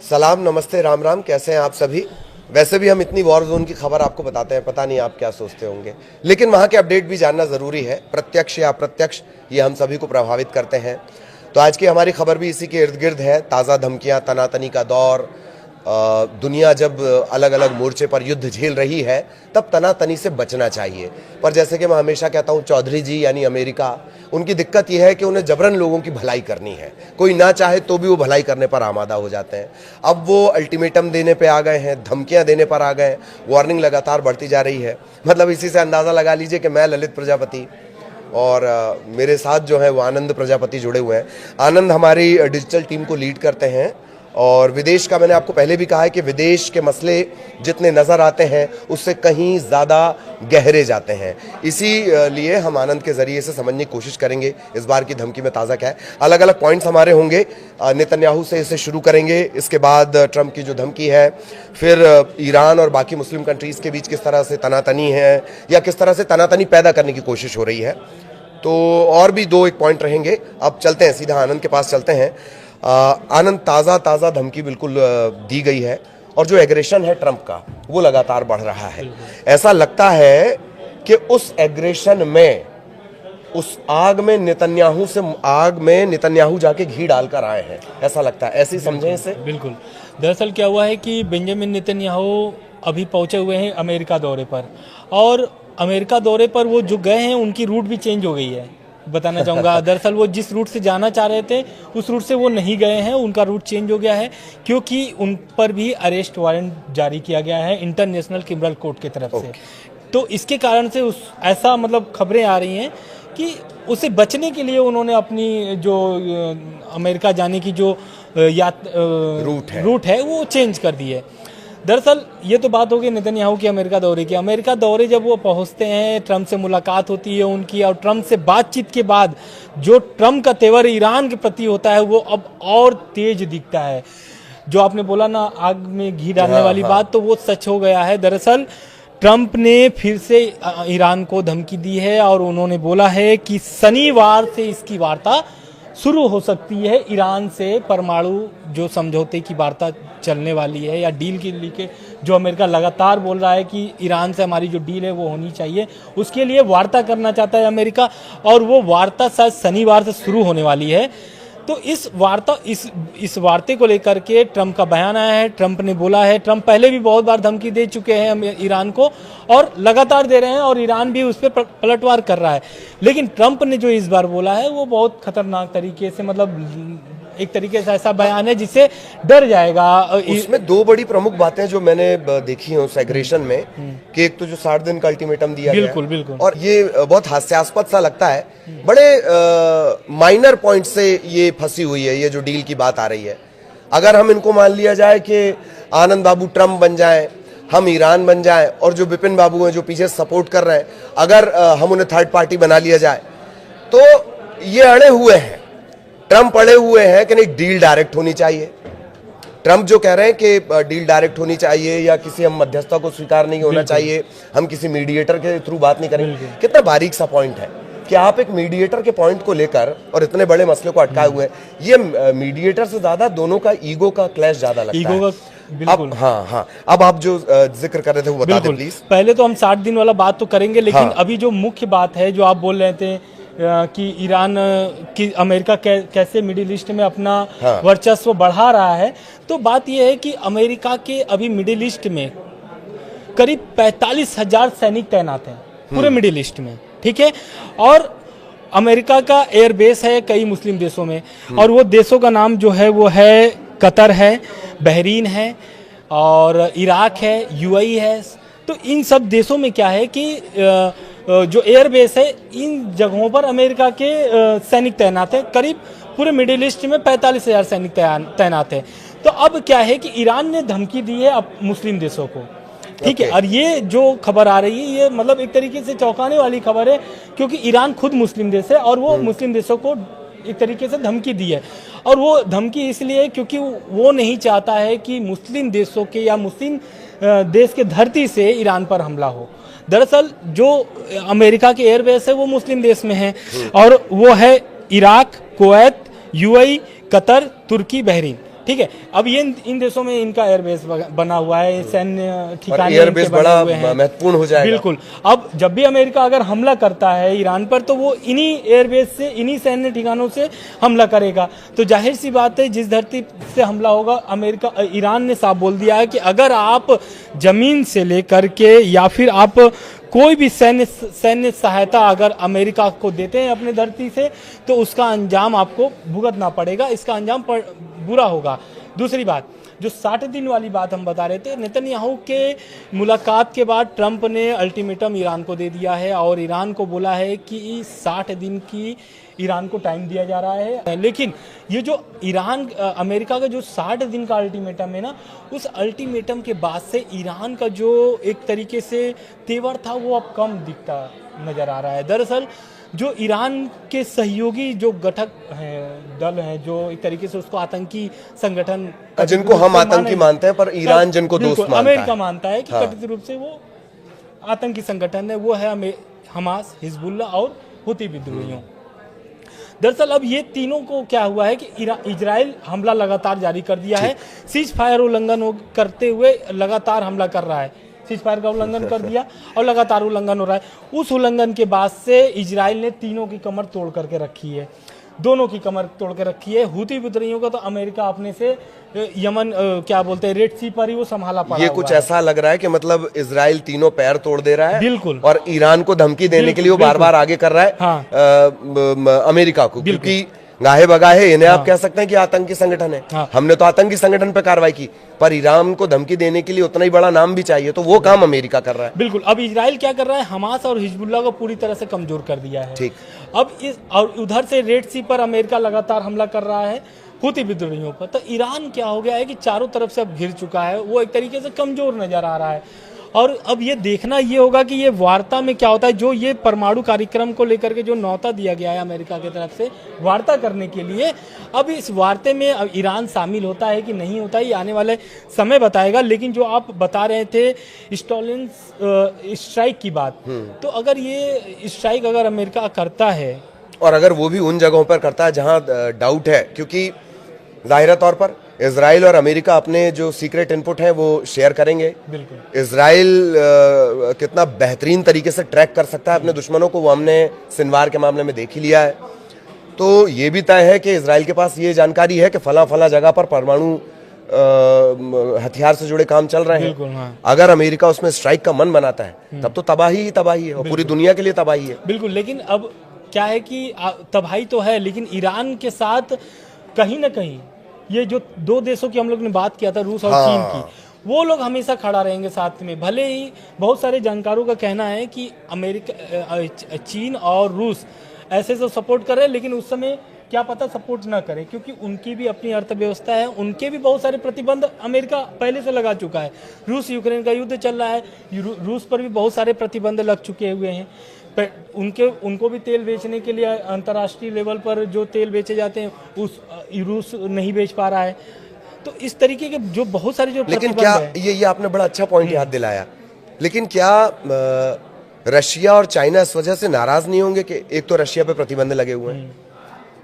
सलाम, नमस्ते, राम राम। कैसे हैं आप सभी? वैसे भी हम इतनी वॉर जोन की खबर आपको बताते हैं, पता नहीं आप क्या सोचते होंगे, लेकिन वहाँ के अपडेट भी जानना ज़रूरी है। प्रत्यक्ष या अप्रत्यक्ष ये हम सभी को प्रभावित करते हैं। तो आज की हमारी खबर भी इसी के इर्द गिर्द है। ताज़ा धमकियाँ, तनातनी का दौर। दुनिया जब अलग अलग मोर्चे पर युद्ध झेल रही है तब तनातनी से बचना चाहिए। पर जैसे कि मैं हमेशा कहता हूँ, चौधरी जी यानी अमेरिका, उनकी दिक्कत यह है कि उन्हें जबरन लोगों की भलाई करनी है। कोई ना चाहे तो भी वो भलाई करने पर आमादा हो जाते हैं। अब वो अल्टीमेटम देने पे आ गए हैं, धमकियां देने पर आ गए हैं, वार्निंग लगातार बढ़ती जा रही है। मतलब इसी से अंदाज़ा लगा लीजिए कि मैं ललित प्रजापति और मेरे साथ जो है वो आनंद प्रजापति जुड़े हुए हैं। आनंद हमारी डिजिटल टीम को लीड करते हैं और विदेश का, मैंने आपको पहले भी कहा है कि विदेश के मसले जितने नज़र आते हैं उससे कहीं ज़्यादा गहरे जाते हैं। इसी लिए हम आनंद के ज़रिए से समझने की कोशिश करेंगे इस बार की धमकी में ताज़ा क्या है। अलग अलग पॉइंट्स हमारे होंगे। नेतन्याहू से इसे शुरू करेंगे, इसके बाद ट्रंप की जो धमकी है, फिर ईरान और बाकी मुस्लिम कंट्रीज़ के बीच किस तरह से तनातनी है या किस तरह से तनातनी पैदा करने की कोशिश हो रही है। तो और भी दो एक पॉइंट रहेंगे। अब चलते हैं, सीधा आनंद के पास चलते हैं। आनंद, ताज़ा धमकी बिल्कुल दी गई है और जो एग्रेशन है ट्रंप का वो लगातार बढ़ रहा है। ऐसा लगता है कि उस एग्रेशन में, उस आग में नेतन्याहू जाके घी डालकर आए हैं, ऐसा लगता है। ऐसे ही समझें इसे। बिल्कुल। दरअसल क्या हुआ है कि बेंजामिन नेतन्याहू अभी पहुंचे हुए हैं अमेरिका दौरे पर, और अमेरिका दौरे पर वो जो गए हैं उनकी रूट भी चेंज हो गई है, बताना चाहूँगा। दरअसल वो जिस रूट से जाना चाह रहे थे उस रूट से वो नहीं गए हैं, उनका रूट चेंज हो गया है, क्योंकि उन पर भी अरेस्ट वारंट जारी किया गया है इंटरनेशनल क्रिमिनल कोर्ट की तरफ से। तो इसके कारण से ऐसा मतलब खबरें आ रही हैं कि उसे बचने के लिए उन्होंने अपनी जो अमेरिका जाने की जो रूट है वो चेंज कर दी है। दरअसल ये तो बात होगी नेतन्याहू की अमेरिका दौरे की। अमेरिका दौरे जब वो पहुंचते हैं, ट्रंप से मुलाकात होती है उनकी, और ट्रंप से बातचीत के बाद जो ट्रंप का तेवर ईरान के प्रति होता है वो अब और तेज दिखता है। जो आपने बोला ना आग में घी डालने वाली बात, तो वो सच हो गया है। दरअसल ट्रंप ने फिर से ईरान को धमकी दी है और उन्होंने बोला है कि शनिवार से इसकी वार्ता शुरू हो सकती है। ईरान से परमाणु जो समझौते की वार्ता चलने वाली है या डील के लिए, जो अमेरिका लगातार बोल रहा है कि ईरान से हमारी जो डील है वो होनी चाहिए, उसके लिए वार्ता करना चाहता है अमेरिका, और वो वार्ता शायद शनिवार से शुरू होने वाली है। तो इस वार्ते को लेकर के ट्रंप का बयान आया है। ट्रंप ने बोला है, ट्रंप पहले भी बहुत बार धमकी दे चुके हैं ईरान को और लगातार दे रहे हैं, और ईरान भी उस पर पलटवार कर रहा है। लेकिन ट्रंप ने जो इस बार बोला है वो बहुत खतरनाक तरीके से, मतलब एक तरीके से ऐसा बयान है जिससे डर जाएगा। उसमें दो बड़ी प्रमुख बातें जो मैंने देखी हैं उस एग्रेशन में, कि एक तो जो 60 दिन का अल्टीमेटम दिया गया, बिल्कुल, और ये बहुत हास्यास्पद सा लगता है। बड़े माइनर पॉइंट से ये फंसी हुई है, ये जो डील की बात आ रही है। अगर हम इनको मान लिया जाए कि आनंद बाबू ट्रंप बन जाए, हम ईरान बन जाए, और जो विपिन बाबू हैं जो पीछे सपोर्ट कर रहे हैं, अगर हम उन्हें थर्ड पार्टी बना लिया जाए, तो ये अड़े हुए हैं, ट्रंप अड़े हुए हैं कि नहीं डील डायरेक्ट होनी चाहिए। ट्रंप जो कह रहे हैं कि डील डायरेक्ट होनी चाहिए या किसी हम मध्यस्थता को स्वीकार नहीं होना चाहिए, हम किसी मीडिएटर के थ्रू बात नहीं करेंगे। कितना बारीक सा पॉइंट है कि आप एक मीडिएटर के पॉइंट को लेकर और इतने बड़े मसले को अटकाए हुए हैं। ये मीडिएटर से ज्यादा दोनों का ईगो का क्लैश ज्यादा लगता है। बिल्कुल। अब आप जो जिक्र कर रहे थे वो बता दें प्लीज। पहले तो हम 60 दिन वाला बात तो करेंगे, लेकिन अभी जो मुख्य बात है जो आप बोल रहे थे कि ईरान की अमेरिका कैसे मिडिल ईस्ट में अपना वर्चस्व बढ़ा रहा है, तो बात यह है कि अमेरिका के अभी मिडिल ईस्ट में करीब 45,000 सैनिक तैनात हैं पूरे मिडिल ईस्ट में, ठीक है। और अमेरिका का एयरबेस है कई मुस्लिम देशों में, और वो देशों का नाम जो है वो है कतर है, बहरीन है, और इराक है, यूएई है। तो इन सब देशों में क्या है कि जो एयरबेस है, इन जगहों पर अमेरिका के सैनिक तैनात हैं। करीब पूरे मिडिल ईस्ट में 45,000 सैनिक तैनात हैं। तो अब क्या है कि ईरान ने धमकी दी है अब मुस्लिम देशों को, ठीक है। और ये जो खबर आ रही है ये मतलब एक तरीके से चौंकाने वाली खबर है, क्योंकि ईरान खुद मुस्लिम देश है और वो मुस्लिम देशों को एक तरीके से धमकी दी है। और वो धमकी इसलिए क्योंकि वो नहीं चाहता है कि मुस्लिम देशों के या मुस्लिम देश के धरती से ईरान पर हमला हो। दरअसल जो अमेरिका के एयरबेस है वो मुस्लिम देश में है, और वो है इराक, कुवैत, यूएई, कतर, तुर्की, बहरीन। ठीक है। अब ये इन देशों में इनका एयरबेस बना हुआ है, सैन्य ठिकाने एयरबेस इनके बने बड़ा हुए हैं। महत्वपूर्ण हो जाएगा। बिल्कुल। अब जब भी अमेरिका अगर हमला करता है ईरान पर, तो वो इन्हीं एयरबेस से, इन्हीं सैन्य ठिकानों से हमला करेगा। तो जाहिर सी बात है, जिस धरती से हमला होगा, ईरान ने साफ बोल दिया है कि अगर आप जमीन से लेकर के या फिर आप कोई भी सैन्य सहायता अगर अमेरिका को देते हैं अपने धरती से, तो उसका अंजाम आपको भुगतना पड़ेगा, इसका अंजाम बुरा होगा। दूसरी बात, जो 60 दिन वाली बात हम बता रहे थे, नेतन्याहू के मुलाकात के बाद ट्रंप ने अल्टीमेटम ईरान को दे दिया है और ईरान को बोला है कि 60 दिन की ईरान को टाइम दिया जा रहा है। लेकिन ये जो ईरान अमेरिका का जो 60 दिन का अल्टीमेटम है ना, उस अल्टीमेटम के बाद से ईरान का जो एक तरीके से तेवर था वो अब कम दिखता नजर आ रहा है। दरअसल जो ईरान के सहयोगी जो घटक हैं, दल हैं, जो एक तरीके से उसको आतंकी संगठन, जिनको हम आतंकी मानते हैं पर ईरान जिनको दोस्त मानता है, अमेरिका मानता है कि कथित रूप से वो आतंकी संगठन है, वो है हमास, हिजबुल्लाह और हुती विद्रोहियों। दरअसल अब ये तीनों को क्या हुआ है कि इजराइल हमला लगातार जारी कर दिया है, सीज फायर उल्लंघन करते हुए लगातार हमला कर रहा है, सीज फायर का उल्लंघन कर दिया और लगातार उल्लंघन हो रहा है। उस उल्लंघन के बाद से इजराइल ने तीनों की कमर तोड़ करके रखी है, दोनों की कमर तोड़ के रखी है। हुती विद्रोहियों का तो अमेरिका अपने से यमन क्या बोलते हैं, रेड सी पर ही वो संभाला पड़ा। ये कुछ ऐसा लग रहा है कि मतलब इजराइल तीनों पैर तोड़ दे रहा है, बिल्कुल, और ईरान को धमकी देने के लिए वो बार बार आगे कर रहा है। हाँ। अमेरिका को, क्योंकि गाहे बगाहे इन्हें आप कह सकते हैं कि आतंकी संगठन है। हमने तो आतंकी संगठन पे कार्रवाई की, पर ईरान को धमकी देने के लिए उतना ही बड़ा नाम भी चाहिए, तो वो काम अमेरिका कर रहा है। बिल्कुल। अब इजराइल क्या कर रहा है, हमास और हिजबुल्लाह को पूरी तरह से कमजोर कर दिया है। ठीक। अब और उधर से रेड सी पर अमेरिका लगातार हमला कर रहा है हुती विद्रोहियों पर। तो ईरान क्या हो गया है कि चारों तरफ से अब घिर चुका है, वो एक तरीके से कमजोर नजर आ रहा है। और अब ये देखना ये होगा कि ये वार्ता में क्या होता है। जो ये परमाणु कार्यक्रम को लेकर के जो न्योता दिया गया है अमेरिका की तरफ से वार्ता करने के लिए, अब इस वार्ते में अब ईरान शामिल होता है कि नहीं होता है, ये आने वाले समय बताएगा। लेकिन जो आप बता रहे थे स्ट्राइक की बात, तो अगर ये स्ट्राइक अगर अमेरिका करता है, और अगर वो भी उन जगहों पर करता है जहां डाउट है, क्योंकि जाहिर तौर पर इजराइल और अमेरिका अपने जो सीक्रेट इनपुट हैं वो शेयर करेंगे। बिल्कुल। इजराइल कितना बेहतरीन तरीके से ट्रैक कर सकता है अपने दुश्मनों को, वो हमने सिनवार के मामले में देख ही लिया है। तो ये भी तय है कि इजराइल के पास ये जानकारी है कि फला जगह पर परमाणु हथियार से जुड़े काम चल रहे हैं। हाँ। अगर अमेरिका उसमें स्ट्राइक का मन बनाता है, तब तो तबाही ही तबाही है, और पूरी दुनिया के लिए तबाही है। बिल्कुल। लेकिन अब क्या है कि तबाही तो है, लेकिन ईरान के साथ कहीं ना कहीं ये जो दो देशों की हम लोग ने बात किया था, रूस और चीन की, वो लोग हमेशा खड़ा रहेंगे साथ में। भले ही बहुत सारे जानकारों का कहना है कि अमेरिका, चीन और रूस ऐसे तो सपोर्ट कर रहे हैं, लेकिन उस समय क्या पता सपोर्ट ना करें, क्योंकि उनकी भी अपनी अर्थव्यवस्था है, उनके भी बहुत सारे प्रतिबंध अमेरिका पहले से लगा चुका है। रूस यूक्रेन का युद्ध चल रहा है, रूस पर भी बहुत सारे प्रतिबंध लग चुके हुए हैं। उनको भी तेल बेचने के लिए अंतर्राष्ट्रीय लेवल पर जो तेल बेचे जाते हैं उस रूस नहीं बेच पा रहा है। तो इस तरीके के जो बहुत सारे जो लेकिन क्या ये आपने बड़ा अच्छा पॉइंट याद दिलाया, लेकिन क्या रशिया और चाइना इस वजह से नाराज नहीं होंगे कि एक तो रशिया पे प्रतिबंध लगे हुए हैं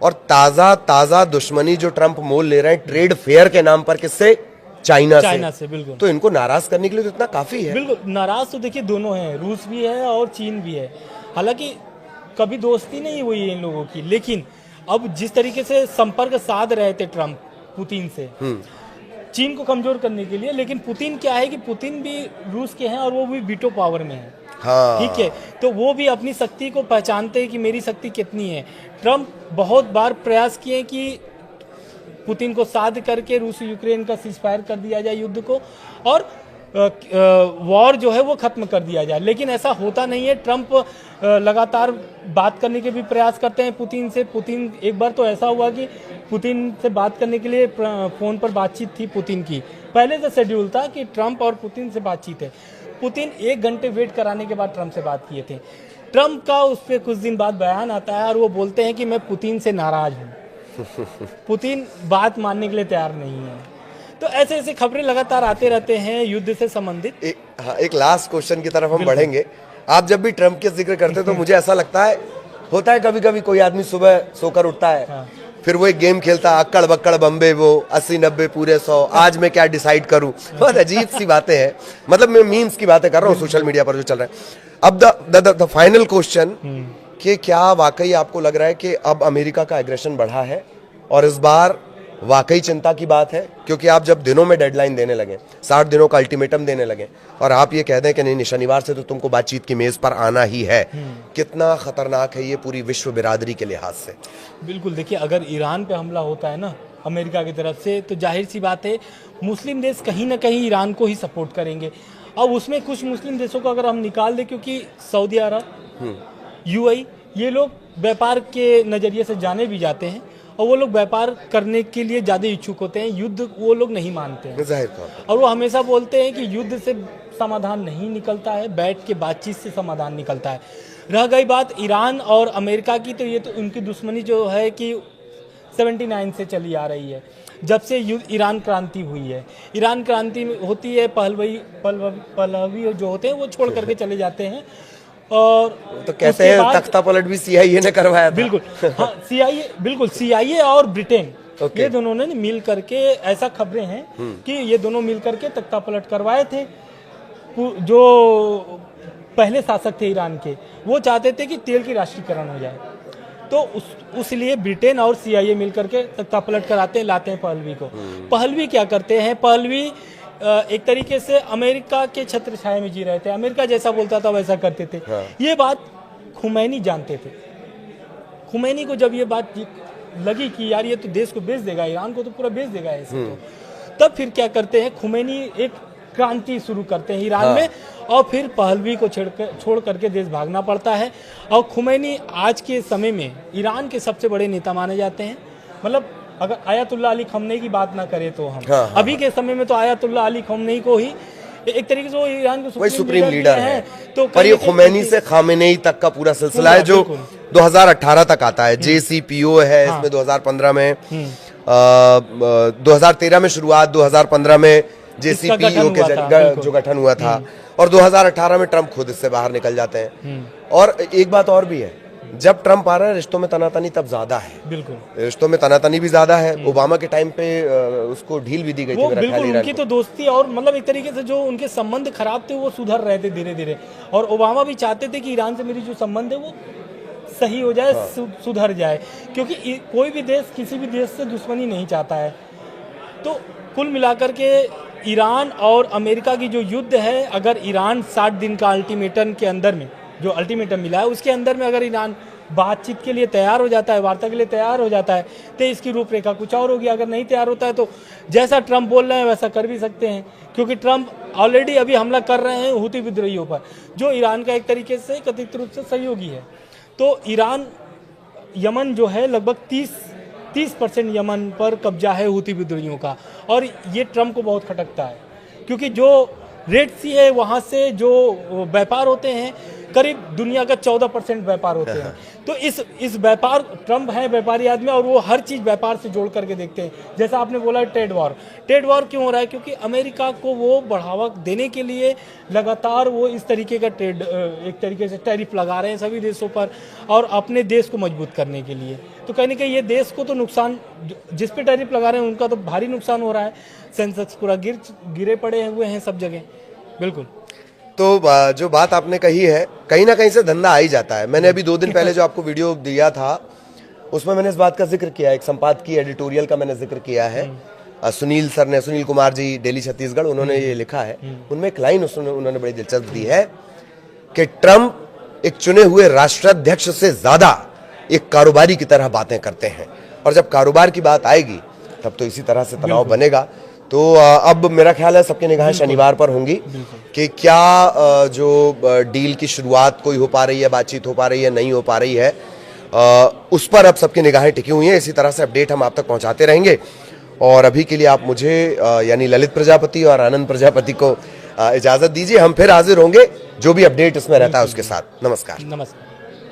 और ताजा दुश्मनी जो ट्रंप मोल ले रहे हैं ट्रेड फेयर के नाम पर, किससे? चाइना से। बिल्कुल। तो इनको नाराज करने के लिए तो इतना काफी है। बिल्कुल। नाराज तो देखिए दोनों हैं, रूस भी है और चीन भी है। हालांकि कभी दोस्ती नहीं हुई है इन लोगों की, लेकिन अब जिस तरीके से संपर्क साध रहे थे ट्रंप पुतिन से चीन को कमजोर करने के लिए, लेकिन पुतिन क्या है कि पुतिन भी रूस के हैं और वो भी वीटो पावर में है। हाँ। ठीक है, तो वो भी अपनी शक्ति को पहचानते हैं कि मेरी शक्ति कितनी है। ट्रंप बहुत बार प्रयास किए कि पुतिन को साध करके रूस यूक्रेन का सीजफायर कर दिया जाए युद्ध को, और वॉर जो है वो खत्म कर दिया जाए, लेकिन ऐसा होता नहीं है। ट्रंप लगातार बात करने के भी प्रयास करते हैं पुतिन से। पुतिन एक बार तो ऐसा हुआ कि पुतिन से बात करने के लिए फोन पर बातचीत थी पुतिन की, पहले से शेड्यूल था कि ट्रंप और पुतिन से बातचीत है। पुतिन 1 घंटे वेट कराने के बाद ट्रंप से बात किए थे। ट्रंप का उस पर कुछ दिन बाद बयान आता है और वो बोलते हैं कि मैं पुतिन से नाराज हूँ। पुतिन बात मानने के लिए तैयार नहीं है। तो ऐसे ऐसे खबरें लगातार आते रहते हैं युद्ध से संबंधित। एक लास्ट क्वेश्चन की तरफ हम बढ़ेंगे। आप जब भी ट्रंप के जिक्र करते हैं तो मुझे ऐसा लगता है होता है कभी कभी कोई आदमी सुबह सोकर उठता है, हाँ। फिर वो एक गेम खेलता, अक्कड़ बक्कड़ बम्बे, वो 80-90 पूरे 100, आज मैं क्या डिसाइड करूं। बहुत अजीब सी बातें हैं, मतलब मैं मीम्स की बातें कर रहा हूँ सोशल मीडिया पर जो चल रहा है। अब द फाइनल क्वेश्चन, कि क्या वाकई आपको लग रहा है कि अब अमेरिका का एग्रेशन बढ़ा है और इस बार वाकई चिंता की बात है? क्योंकि आप जब दिनों में डेडलाइन देने लगे, 60 दिनों का अल्टीमेटम देने लगे, और आप ये कह दें कि नहीं शनिवार से तो तुमको बातचीत की मेज पर आना ही है, कितना खतरनाक है ये पूरी विश्व बिरादरी के लिहाज से? बिल्कुल, देखिए अगर ईरान पे हमला होता है ना अमेरिका की तरफ से, तो जाहिर सी बात है मुस्लिम देश कहीं ना कहीं ईरान को ही सपोर्ट करेंगे। अब उसमें कुछ मुस्लिम देशों को अगर हम निकाल दें, क्योंकि सऊदी अरब, यूएई, ये लोग व्यापार के नज़रिए से जाने भी जाते हैं और वो लोग व्यापार करने के लिए ज़्यादा इच्छुक होते हैं, युद्ध वो लोग नहीं मानते हैं। जाहिर तौर पर। और वो हमेशा बोलते हैं कि युद्ध से समाधान नहीं निकलता है, बैठ के बातचीत से समाधान निकलता है। रह गई बात ईरान और अमेरिका की, तो ये तो उनकी दुश्मनी जो है कि 79 से चली आ रही है, जब से ईरान क्रांति हुई है। ईरान क्रांति होती है, पहलवी जो होते हैं वो छोड़ करके चले जाते हैं, और तो कहते हैं तख्ता पलट भी सीआईए ने करवाया था। बिल्कुल, हाँ सीआईए और ब्रिटेन, ये दोनों ने मिल करके, ऐसा खबरें हैं कि ये दोनों मिल करके तख्ता पलट करवाए थे। जो पहले शासक थे ईरान के, वो चाहते थे कि तेल की राष्ट्रीयकरण हो जाए, तो उसलिए ब्रिटेन और सीआईए मिल करके तख्ता पलट कराते हैं, लाते हैं पहलवी को। पहलवी क्या करते हैं, पहलवी एक तरीके से अमेरिका के छत्र छाया में जी रहे थे, अमेरिका जैसा बोलता था वैसा करते थे। हाँ। ये बात खुमैनी जानते थे। खुमैनी को जब ये बात लगी कि यार ये तो देश को बेच देगा, ईरान को तो पूरा बेच देगा ऐसे, तो तब फिर क्या करते हैं, खुमैनी एक क्रांति शुरू करते हैं ईरान में, और फिर पहलवी को छोड़ करके देश भागना पड़ता है। और खुमैनी आज के समय में ईरान के सबसे बड़े नेता माने जाते हैं। मतलब अगर आयतुल्लाह अली खमनेई की बात ना करें तो हम अभी के समय में तो आयतुल्लाह अली खमनेई को ही एक तरीके से वो ईरान के सुप्रीम लीडर है। तो पर ये खुमैनी से खामेनेई तक का पूरा सिलसिला है जो 2018 तक आता है। JCPO है इसमें 2015 में, 2013 में शुरुआत, 2015 में JCPO के जो गठन हुआ था, और 2018 में ट्रम्प खुद इससे बाहर निकल जाते हैं। और एक बात और भी है, जब ट्रम्प आ रहा है रिश्तों में तनातनी तब ज्यादा है। बिल्कुल, रिश्तों में तनातनी भी ज्यादा है। ओबामा के टाइम पे उसको ढील भी दी गई थी। बिल्कुल, उनकी तो दोस्ती और मतलब एक तरीके से जो उनके संबंध खराब थे वो सुधर रहे थे धीरे धीरे, और ओबामा भी चाहते थे कि ईरान से मेरी जो संबंध है वो सही हो जाए, सुधर जाए, क्योंकि कोई भी देश किसी भी देश से दुश्मनी नहीं चाहता है। तो कुल मिलाकर के ईरान और अमेरिका की जो युद्ध है, अगर ईरान 60 दिन का अल्टीमेटम के अंदर में, जो अल्टीमेटम मिला है उसके अंदर में अगर ईरान बातचीत के लिए तैयार हो जाता है, वार्ता के लिए तैयार हो जाता है, तो इसकी रूपरेखा कुछ और होगी। अगर नहीं तैयार होता है तो जैसा ट्रम्प बोल रहे हैं वैसा कर भी सकते हैं, क्योंकि ट्रम्प ऑलरेडी अभी हमला कर रहे हैं हूती विद्रोहियों पर, जो ईरान का एक तरीके से कथित रूप से सहयोगी है। तो ईरान, यमन जो है लगभग 30% यमन पर कब्जा है हूती विद्रोहियों का, और ये ट्रम्प को बहुत खटकता है, क्योंकि जो रेड सी है वहाँ से जो व्यापार होते हैं करीब दुनिया का 14% व्यापार होते हैं। तो इस व्यापार, ट्रम्प है व्यापारी आदमी और वो हर चीज़ व्यापार से जोड़ करके देखते हैं। जैसा आपने बोला ट्रेड वॉर क्यों हो रहा है, क्योंकि अमेरिका को वो बढ़ावा देने के लिए लगातार वो इस तरीके का एक तरीके से टैरिफ लगा रहे हैं सभी देशों पर, और अपने देश को मजबूत करने के लिए। तो कहीं ना कहीं ये देश को तो नुकसान, जिस पे टैरिफ लगा रहे हैं उनका तो भारी नुकसान हो रहा है। सेंसेक्स पूरा गिरे पड़े हुए हैं सब जगह। बिल्कुल, तो जो बात आपने कही है, कहीं ना कहीं से धंधा आ ही जाता है। मैंने अभी 2 दिन पहले जो आपको वीडियो दिया था उसमें मैंने इस बात का जिक्र किया, एक संपादकीय एडिटोरियल का मैंने जिक्र किया है। सुनील सर ने, सुनील कुमार जी, डेली छत्तीसगढ़, उन्होंने ये लिखा है। उनमें एक लाइन उन्होंने बड़ी दिलचस्प दी है कि ट्रम्प एक चुने हुए राष्ट्राध्यक्ष से ज्यादा एक कारोबारी की तरह बातें करते हैं, और जब कारोबार की बात आएगी तब तो इसी तरह से तनाव बनेगा। तो अब मेरा ख्याल है सबकी निगाहें शनिवार पर होंगी कि क्या जो डील की शुरुआत कोई हो पा रही है, बातचीत हो पा रही है, नहीं हो पा रही है, उस पर अब सबकी निगाहें टिकी हुई हैं। इसी तरह से अपडेट हम आप तक पहुंचाते रहेंगे। और अभी के लिए आप मुझे यानी ललित प्रजापति और आनंद प्रजापति को इजाजत दीजिए। हम फिर हाजिर होंगे जो भी अपडेट इसमें रहता है उसके साथ। नमस्कार।